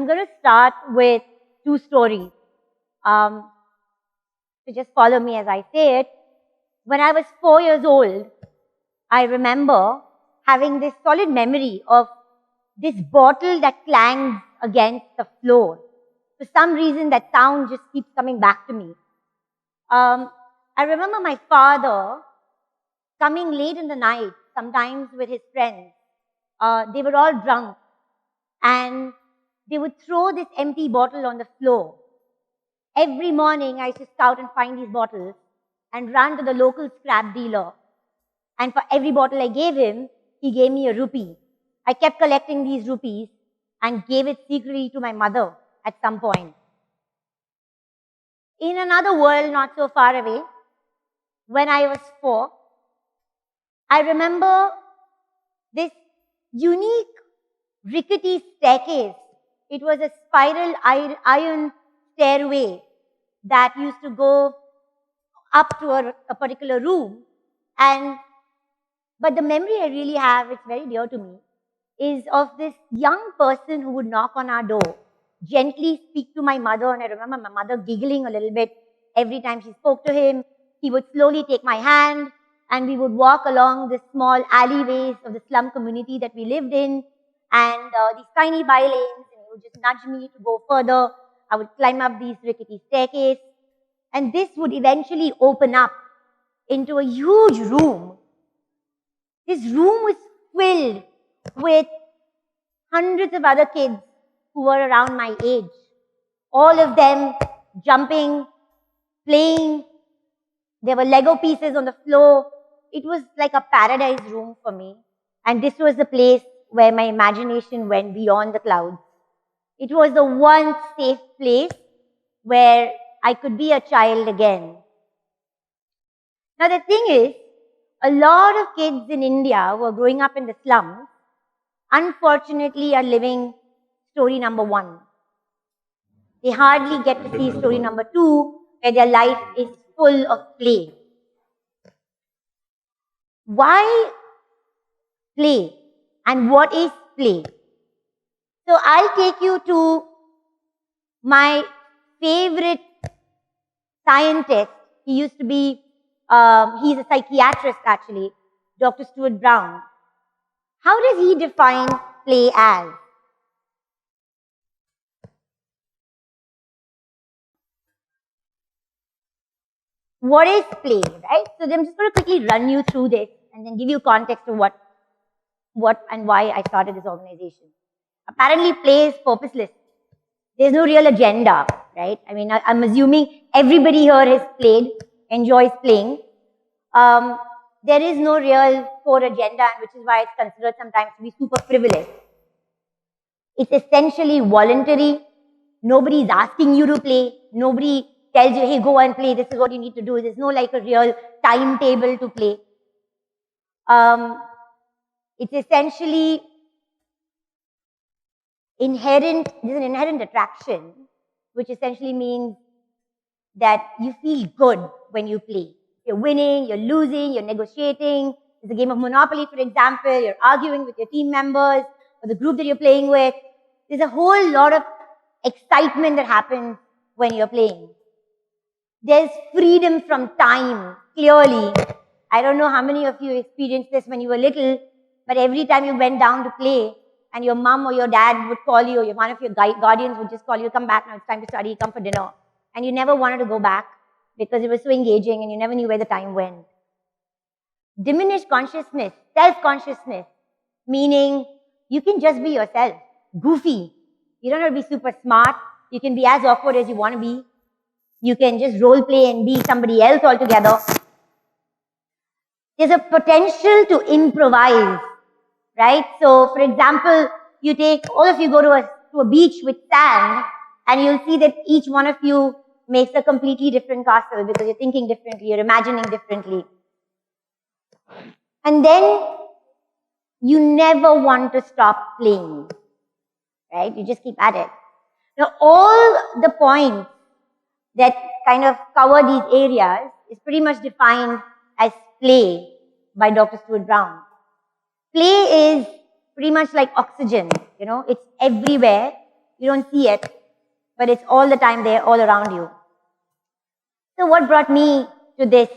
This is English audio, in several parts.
going to start with two stories. So just follow me as I say it. When I was 4 years old, I remember having this solid memory of this bottle that clangs against the floor. For some reason, that sound just keeps coming back to me. I remember my father coming late in the night, sometimes with his friends. They were all drunk, and they would throw this empty bottle on the floor. Every morning, I used to scout and find these bottles and run to the local scrap dealer. And for every bottle I gave him, he gave me a rupee. I kept collecting these rupees and gave it secretly to my mother at some point. In another world not so far away, when I was 4, I remember this unique rickety staircase. It was a spiral iron stairway that used to go up to a particular room. But the memory I really have, it's very dear to me, is of this young person who would knock on our door, gently speak to my mother, and I remember my mother giggling a little bit every time she spoke to him. He would slowly take my hand, and we would walk along the small alleyways of the slum community that we lived in, and these tiny by-lanes, and he would just nudge me to go further. I would climb up these rickety staircase, and this would eventually open up into a huge room. This room was filled with hundreds of other kids who were around my age. All of them jumping, playing. There were Lego pieces on the floor. It was like a paradise room for me. And this was the place where my imagination went beyond the clouds. It was the one safe place where I could be a child again. Now the thing is, a lot of kids in India who are growing up in the slums, unfortunately, are living story number 1. They hardly get to see story number 2, where their life is full of play. Why play? And what is play? So I'll take you to my favorite scientist. He used to be he's a psychiatrist actually, Dr. Stuart Brown. How does he define play as? What is play, right? So I'm just going to quickly run you through this and then give you context of what and why I started this organization. Apparently, play is purposeless. There's no real agenda, right? I mean, I'm assuming everybody here has played, enjoys playing. There is no real core agenda, which is why it's considered sometimes to be super frivolous. It's essentially voluntary. Nobody's asking you to play. Nobody tells you, hey, go and play. This is what you need to do. There's no like a real timetable to play. It's essentially inherent. There's an inherent attraction, which essentially means that you feel good when you play. You're winning, you're losing, you're negotiating. It's a game of Monopoly, for example. You're arguing with your team members or the group that you're playing with. There's a whole lot of excitement that happens when you're playing. There's freedom from time, clearly. I don't know how many of you experienced this when you were little, but every time you went down to play and your mom or your dad would call you, or one of your guardians would just call you, come back, now it's time to study, come for dinner. And you never wanted to go back because it was so engaging and you never knew where the time went. Diminished consciousness, self-consciousness, meaning you can just be yourself, goofy. You don't have to be super smart. You can be as awkward as you want to be. You can just role play and be somebody else altogether. There's a potential to improvise, right? So, for example, all of you go to a beach with sand, and you'll see that each one of you makes a completely different castle because you're thinking differently, you're imagining differently. And then you never want to stop playing, right? You just keep at it. Now, all the points that kind of cover these areas is pretty much defined as play by Dr. Stuart Brown. Play is pretty much like oxygen, it's everywhere. You don't see it, but it's all the time there, all around you. So what brought me to this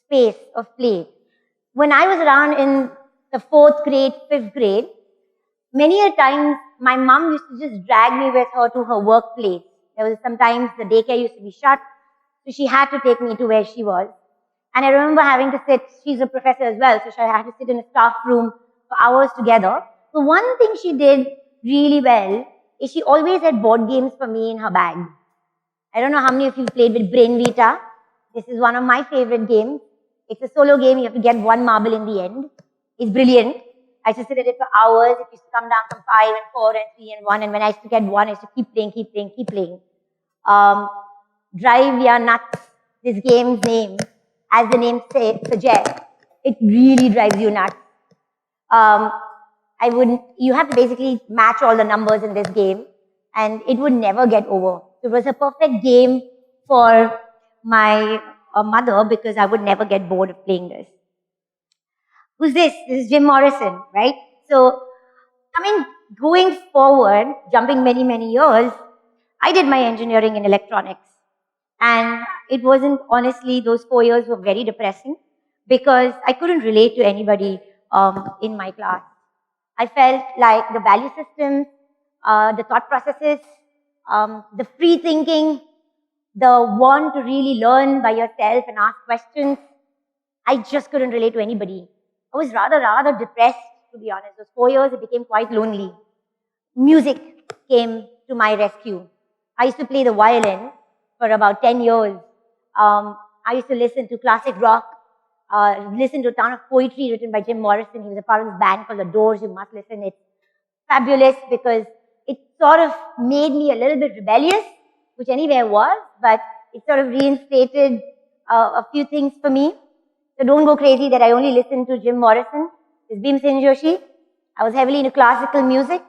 space of play? When I was around in the 4th grade, 5th grade, many a times my mom used to just drag me with her to her workplace. There was sometimes the daycare used to be shut, so she had to take me to where she was. And I remember having to sit, she's a professor as well, so she had to sit in a staff room for hours together. So one thing she did really well is she always had board games for me in her bag. I don't know how many of you played with Brain Vita. This is one of my favorite games. It's a solo game. You have to get one marble in the end. It's brilliant. I used to sit at it for hours. It used to come down from 5 and 4 and 3 and 1. And when I used to get 1, I used to keep playing. Drive Ya Nuts, this game's name, as the name suggests, it really drives you nuts. You have to basically match all the numbers in this game, and it would never get over. It was a perfect game for my mother because I would never get bored of playing this. Who's this? This is Jim Morrison, right? So, going forward, jumping many, many years, I did my engineering in electronics. And it wasn't, honestly, those 4 years were very depressing because I couldn't relate to anybody in my class. I felt like the value system, the thought processes, the free thinking, the want to really learn by yourself and ask questions, I just couldn't relate to anybody. I was rather depressed, to be honest. Those 4 years, it became quite lonely. Music came to my rescue. I used to play the violin for about 10 years. I used to listen to classic rock, listen to a ton of poetry written by Jim Morrison. He was a part of this band called The Doors. You must listen. It's fabulous because it sort of made me a little bit rebellious, which anyway I was, but it sort of reinstated a few things for me. So don't go crazy that I only listened to Jim Morrison. It's Bhimsen Joshi. I was heavily into classical music.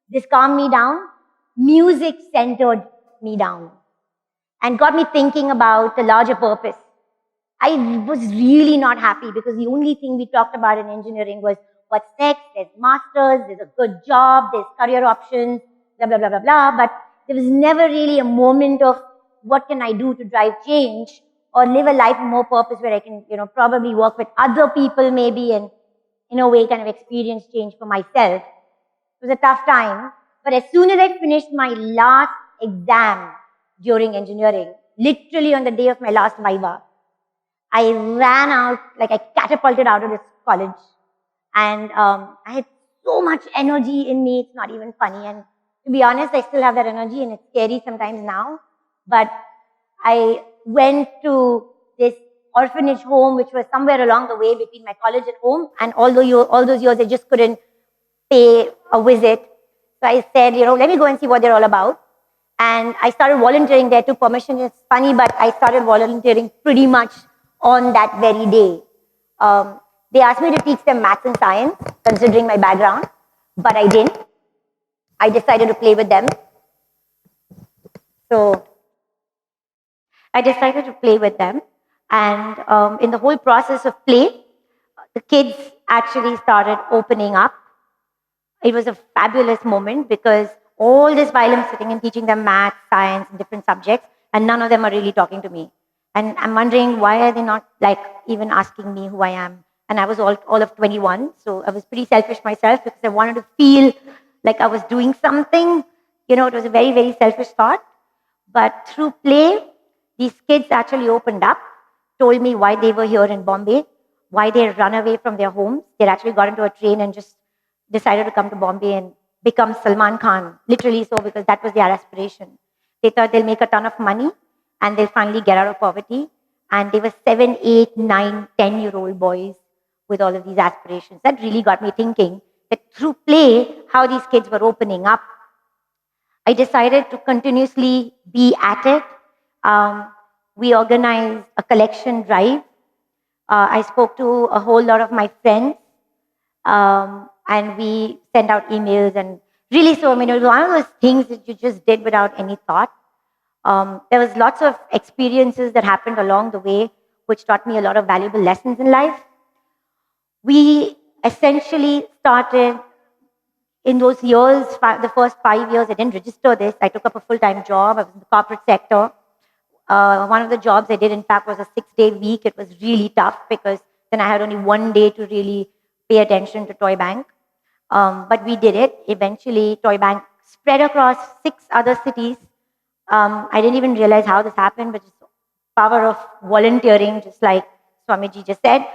This calmed me down. Music centered me down and got me thinking about a larger purpose. I was really not happy because the only thing we talked about in engineering was what's next, there's masters, there's a good job, there's career options, blah, blah, blah, blah, blah. But there was never really a moment of what can I do to drive change or live a life of more purpose where I can, probably work with other people maybe and in a way kind of experience change for myself. It was a tough time. But as soon as I finished my last exam during engineering, literally on the day of my last Viva, I ran out, like I catapulted out of this college. And I had so much energy in me, it's not even funny. And to be honest, I still have that energy and it's scary sometimes now. But I went to this orphanage home, which was somewhere along the way between my college and home. And all those years, I just couldn't pay a visit. So I said, let me go and see what they're all about. And I started volunteering there, took permission. It's funny, but I started volunteering pretty much on that very day. They asked me to teach them maths and science, considering my background, but I didn't. I decided to play with them. So I decided to play with them. And in the whole process of play, the kids actually started opening up. It was a fabulous moment because all this while I'm sitting and teaching them math, science, and different subjects, and none of them are really talking to me. And I'm wondering, why are they not even asking me who I am? And I was all of 21, so I was pretty selfish myself because I wanted to feel like I was doing something. It was a very, very selfish thought. But through play, these kids actually opened up, told me why they were here in Bombay, why they had run away from their homes. They actually got into a train and just decided to come to Bombay and become Salman Khan, literally so, because that was their aspiration. They thought they'll make a ton of money and they'll finally get out of poverty. And they were 7, 8, 9, 10-year-old boys with all of these aspirations. That really got me thinking that through play, how these kids were opening up. I decided to continuously be at it. We organized a collection drive. I spoke to a whole lot of my friends. And we sent out emails and really so, it was one of those things that you just did without any thought. There was lots of experiences that happened along the way, which taught me a lot of valuable lessons in life. We essentially started in those years, the first 5 years, I didn't register this. I took up a full-time job. I was in the corporate sector. One of the jobs I did, in fact, was a 6-day week. It was really tough because then I had only one day to really pay attention to Toy Bank. But we did it. Eventually, Toy Bank spread across 6 other cities. I didn't even realize how this happened, but just the power of volunteering, just like Swamiji just said,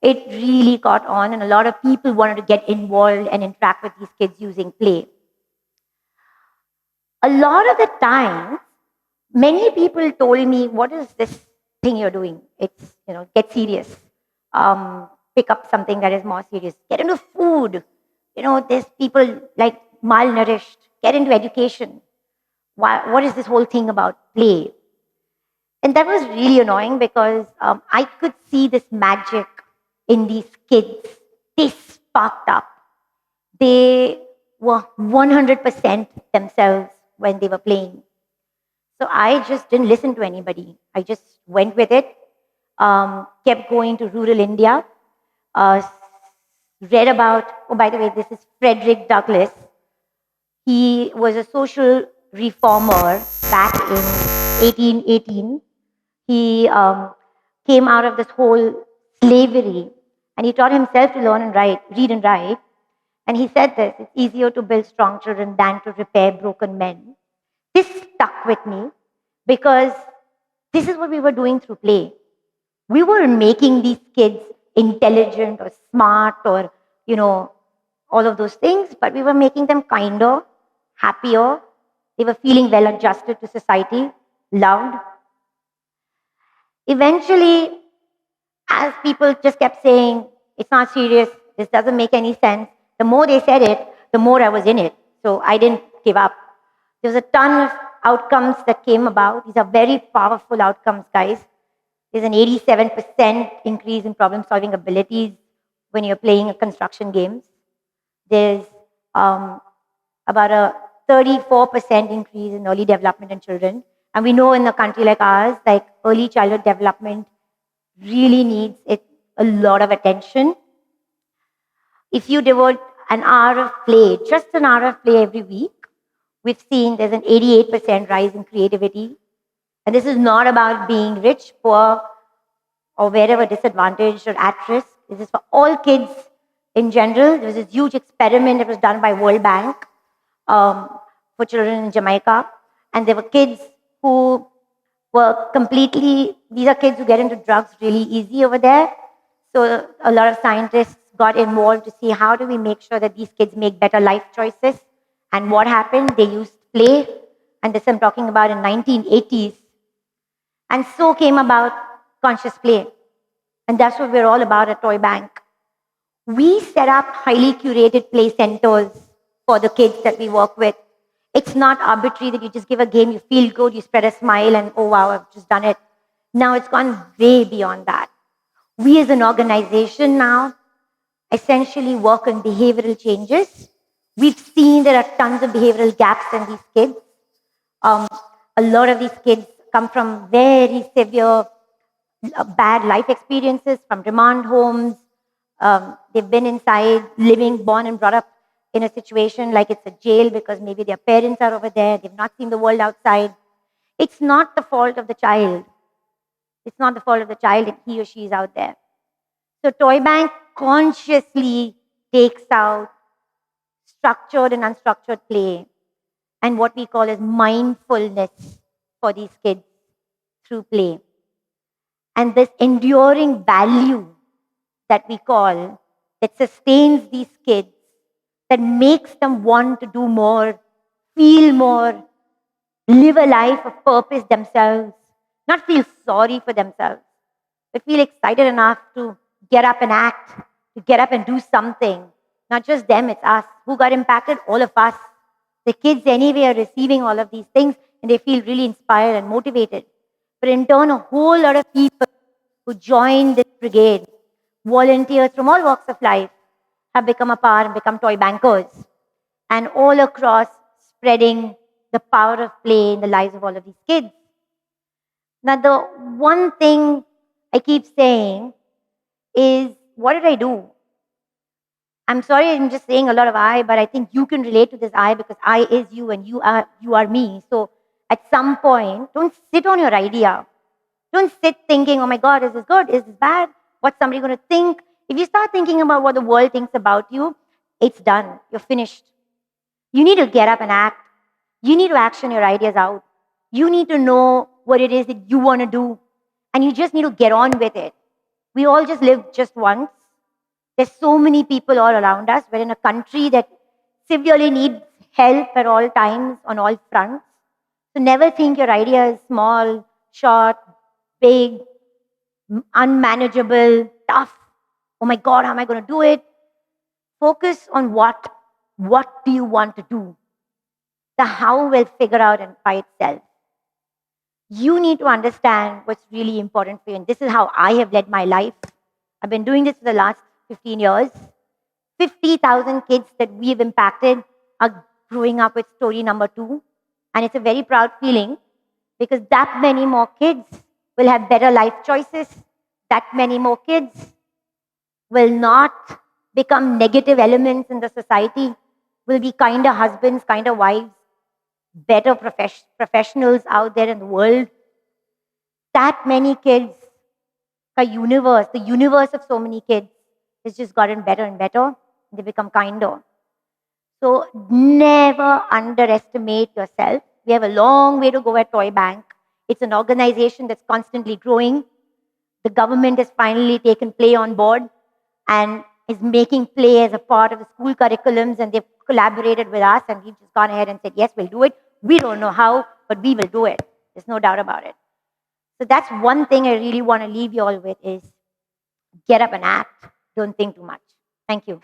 it really caught on, and a lot of people wanted to get involved and interact with these kids using play. A lot of the time, many people told me, what is this thing you're doing? It's, get serious. Pick up something that is more serious. Get into food. There's people like malnourished. Get into education. What is this whole thing about play? And that was really annoying because I could see this magic in these kids. They sparked up. They were 100% themselves when they were playing. So I just didn't listen to anybody. I just went with it, kept going to rural India, read about, oh, by the way, this is Frederick Douglass. He was a social reformer back in 1818. He came out of this whole slavery, and he taught himself to learn and read and write. And he said this, it's easier to build strong children than to repair broken men. This stuck with me because this is what we were doing through play. We were making these kids intelligent or smart or, all of those things, but we were making them kinder, happier. They were feeling well adjusted to society, loved. Eventually, as people just kept saying, it's not serious, this doesn't make any sense, the more they said it, the more I was in it. So I didn't give up. There was a ton of outcomes that came about. These are very powerful outcomes, guys. There's an 87% increase in problem-solving abilities when you're playing construction games. There's about a 34% increase in early development in children. And we know in a country like ours, like early childhood development really needs a lot of attention. If you devote an hour of play, just an hour of play every week, we've seen there's an 88% rise in creativity. And this is not about being rich, poor, or wherever disadvantaged or at risk. This is for all kids in general. There was this huge experiment that was done by World Bank for children in Jamaica. And there were kids who were these are kids who get into drugs really easy over there. So a lot of scientists got involved to see how do we make sure that these kids make better life choices. And what happened? They used play, and this I'm talking about in 1980s. And so came about conscious play. And that's what we're all about at Toy Bank. We set up highly curated play centers for the kids that we work with. It's not arbitrary that you just give a game, you feel good, you spread a smile, and oh wow, I've just done it. Now it's gone way beyond that. We as an organization now essentially work on behavioral changes. We've seen there are tons of behavioral gaps in these kids. A lot of these kids come from very severe, bad life experiences, from remand homes. They've been inside, born and brought up in a situation like it's a jail because maybe their parents are over there. They've not seen the world outside. It's not the fault of the child. It's not the fault of the child if he or she is out there. So Toy Bank consciously takes out structured and unstructured play and what we call as mindfulness for these kids through play. And this enduring value that we call, that sustains these kids, that makes them want to do more, feel more, live a life of purpose themselves, not feel sorry for themselves, but feel excited enough to get up and act, to get up and do something. Not just them, it's us. Who got impacted? All of us. The kids anyway are receiving all of these things and they feel really inspired and motivated. But in turn, a whole lot of people who joined this brigade, volunteers from all walks of life, have become a part and become toy bankers. And all across, spreading the power of play in the lives of all of these kids. Now, the one thing I keep saying is, what did I do? I'm sorry, I'm just saying a lot of I, but I think you can relate to this I because I is you and you are me. So at some point, don't sit on your idea. Don't sit thinking, oh my God, is this good? Is this bad? What's somebody going to think? If you start thinking about what the world thinks about you, it's done. You're finished. You need to get up and act. You need to action your ideas out. You need to know what it is that you want to do. And you just need to get on with it. We all just live just once. There's so many people all around us. We're in a country that severely needs help at all times on all fronts. So never think your idea is small, short, big, unmanageable, tough. Oh my God, how am I going to do it? Focus on what do you want to do? The how will figure out and by itself. You need to understand what's really important for you. And this is how I have led my life. I've been doing this for the last 15 years. 50,000 kids that we've impacted are growing up with story number 2. And it's a very proud feeling because that many more kids will have better life choices. That many more kids will not become negative elements in the society, will be kinder husbands, kinder wives, better professionals out there in the world. That many kids, the universe of so many kids has just gotten better and better. They become kinder. So never underestimate yourself. We have a long way to go at Toy Bank. It's an organization that's constantly growing. The government has finally taken play on board and is making play as a part of the school curriculums, and they've collaborated with us, and we've just gone ahead and said, yes, we'll do it. We don't know how, but we will do it. There's no doubt about it. So that's one thing I really want to leave you all with is get up and act. Don't think too much. Thank you.